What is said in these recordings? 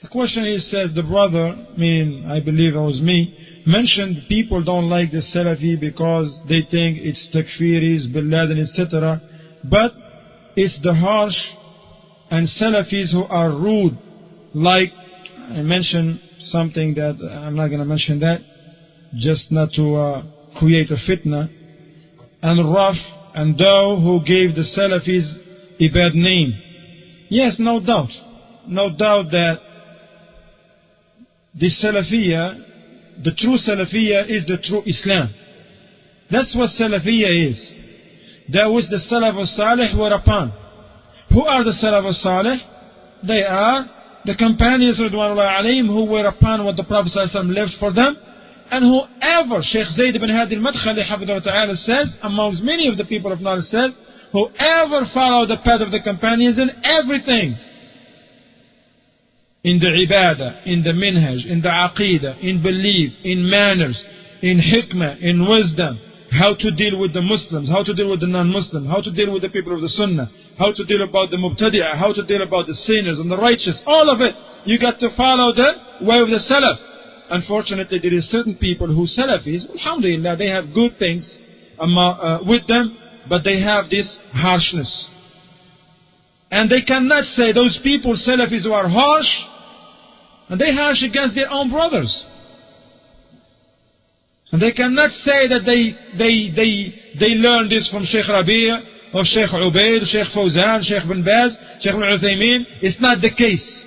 The question is, says the brother, I believe it was me, mentioned people don't like the Salafi because they think it's takfiris, Bin Laden, etc. But it's the harsh and Salafis who are rude. Like, I mentioned something that, I'm not going to mention that, just not to create a fitna. And rough, and those who gave the Salafis a bad name. Yes, no doubt. No doubt that the Salafiyya, the true Salafiyya is the true Islam. That's what Salafiyya is. That was the Salaf al-Salih were upon. Who are the Salaf al-Salih? They are the companions Ridwanullahi alayhim who were upon what the Prophet ﷺ left for them. And whoever, Shaykh Zayd ibn Hadi al-Madkhali Hafidhullah Ta'ala says, amongst many of the people of knowledge says, whoever followed the path of the companions in everything, in the ibadah, in the minhaj, in the aqidah, in belief, in manners, in hikmah, in wisdom, how to deal with the Muslims, how to deal with the non-Muslims, how to deal with the people of the Sunnah, how to deal about the Mubtadi'ah, how to deal about the sinners and the righteous, all of it. You got to follow the way of the Salaf. Unfortunately, there is certain people who Salafis, alhamdulillah, they have good things with them, but they have this harshness. And they cannot say, those people, Salafis who are harsh, and they harsh against their own brothers. And they cannot say that they learned this from Shaykh Rabi' or Shaykh Ubaid, Shaykh Fawzan, Shaykh bin Baz, Shaykh bin Uthaymeen. It's not the case.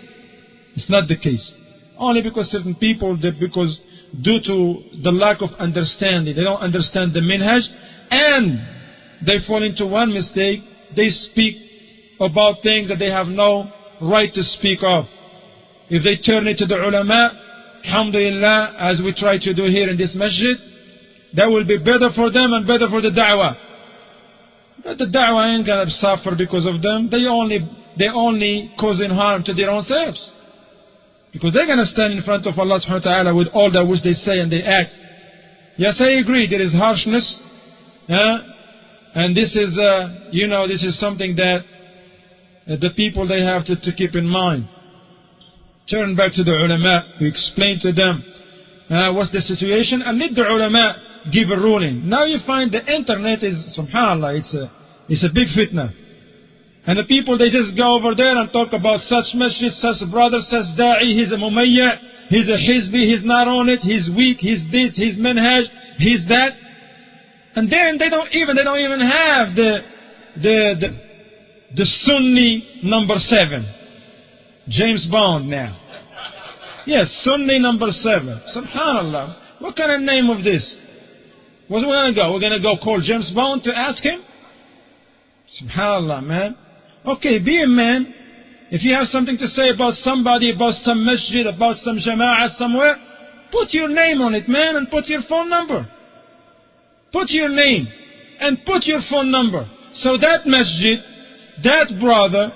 It's not the case. Only because certain people, because due to the lack of understanding, they don't understand the minhaj, and they fall into one mistake, they speak about things that they have no right to speak of. If they turn it to the ulama, alhamdulillah, as we try to do here in this masjid, that will be better for them and better for the da'wah. But the da'wah ain't gonna suffer because of them. They only causing harm to their own selves. Because they're gonna stand in front of Allah subhanahu wa ta'ala with all that which they say and they act. Yes, I agree, there is harshness. And this is, this is something that the people, they have to keep in mind. Turn back to the ulama, we explain to them what's the situation, and let the ulama give a ruling. Now you find the internet is, subhanAllah, it's a big fitna. And the people, they just go over there and talk about such masjid, such brother, such da'i, he's a mumayya', he's a hizbi, he's not on it, he's weak, he's this, he's minhaj, he's that. And then they don't even have the Sunni number 7. James Bond now. Yes, Sunni number 7. Subhanallah. What kind of name of this? Where's we going to go? We're going to go call James Bond to ask him? Subhanallah, man. Okay, be a man. If you have something to say about somebody, about some masjid, about some jama'ah somewhere, put your name on it, man, and put your phone number. Put your name and put your phone number. So that masjid, that brother,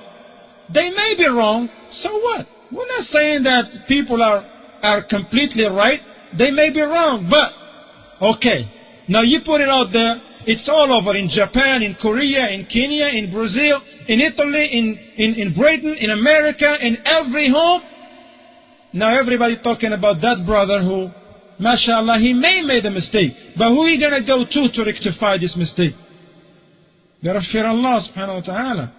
they may be wrong. So what? We're not saying that people are completely right. They may be wrong, but okay. Now you put it out there. It's all over, in Japan, in Korea, in Kenya, in Brazil, in Italy, in Britain, in America, in every home. Now everybody talking about that brother who, mashallah, he may made a mistake. But who are you going to go to rectify this mistake? You gotta fear Allah subhanahu wa ta'ala.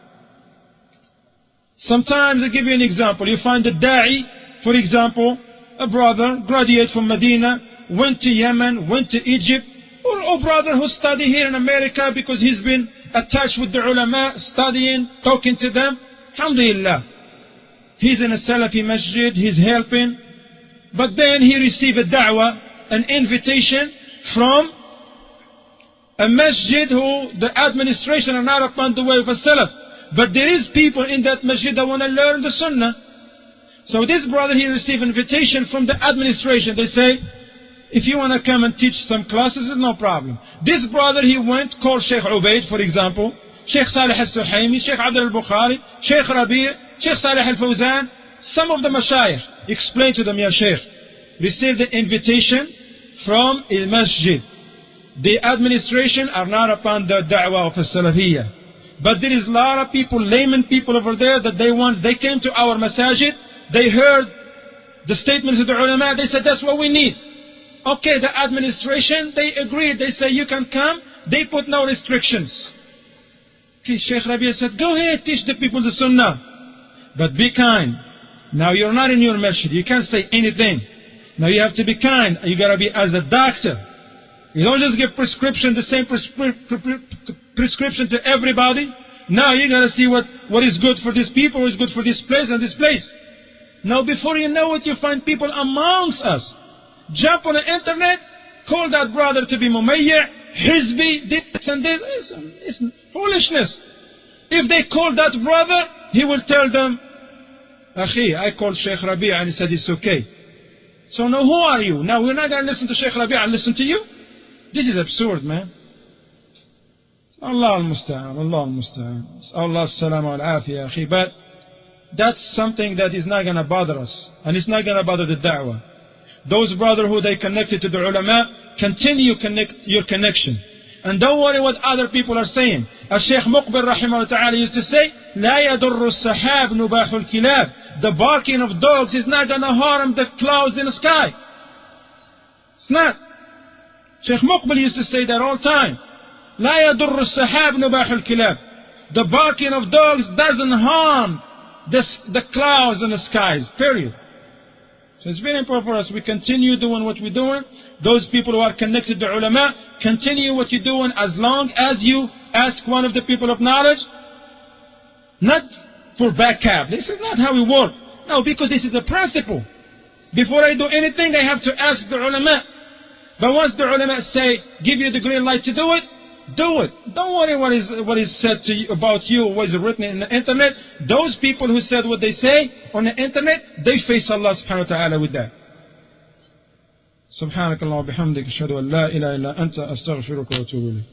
Sometimes I give you an example. You find a da'i, for example, a brother, graduate from Medina, went to Yemen, went to Egypt, or a brother who studied here in America because he's been attached with the ulama, studying, talking to them. Alhamdulillah. He's in a Salafi masjid, he's helping. But then he received a da'wah, an invitation from a masjid who the administration are not upon the way of a Salaf. But there is people in that masjid that want to learn the Sunnah. So this brother, he received an invitation from the administration. They say, if you want to come and teach some classes, no problem. This brother, he went, called Shaykh Ubaid, for example, Shaykh Salih al-Suhaimi, Shaykh Abdul al-Bukhari, Shaykh Rabi', Shaykh Salih al-Fawzan, some of the mashayikh. Explain to them, Ya Shaykh, received the invitation from a masjid. The administration are not upon the da'wah of a Salafiyya. But there is a lot of people, layman people over there, that they came to our masajid, they heard the statements of the ulama, they said that's what we need. Okay, the administration, they agreed, they say you can come, they put no restrictions. Okay, Sheikh Rabi said, go ahead, teach the people the sunnah. But be kind. Now you're not in your masjid, you can't say anything. Now you have to be kind, you gotta be as a doctor. You don't just give prescription, the same prescription to everybody. Now you gotta see what is good for these people, what is good for this place and this place. Now before you know it, you find people amongst us. Jump on the internet, call that brother to be Mumayya, Hizbi, this and this. It's foolishness. If they call that brother, he will tell them, Akhi, I called Sheikh Rabi' and he said it's okay. So now who are you? Now we're not going to listen to Sheikh Rabi' and listen to you? This is absurd, man. Allah al-Musta'an, Allah al-Musta'an. Allah as-salamu al-afiyah, akhi. But that's something that is not going to bother us. And it's not going to bother the da'wah. Those brothers who they connected to the ulama, continue your connection. And don't worry what other people are saying. As Sheikh Muqbil rahimahullah ta'ala used to say, لا يضر السحاب نباح الكلاب. The barking of dogs is not going to harm the clouds in the sky. It's not. Sheikh Muqbil used to say that all the time. لا يضر السحاب نباح الكلاب. The barking of dogs doesn't harm the clouds in the skies, period. So it's very important for us, we continue doing what we're doing. Those people who are connected to ulama, continue what you're doing as long as you ask one of the people of knowledge. Not for backup. This is not how we work. No, because this is a principle. Before I do anything, I have to ask the ulama. But once the ulama say, give you the green light to do it, do it. Don't worry what is said to you, about you, what is written in the internet. Those people who said what they say on the internet, they face Allah subhanahu wa ta'ala with that. سبحانك اللهم وبحمدك أشهد أن لا إله إلا أنت أستغفرك وأتوب إليك.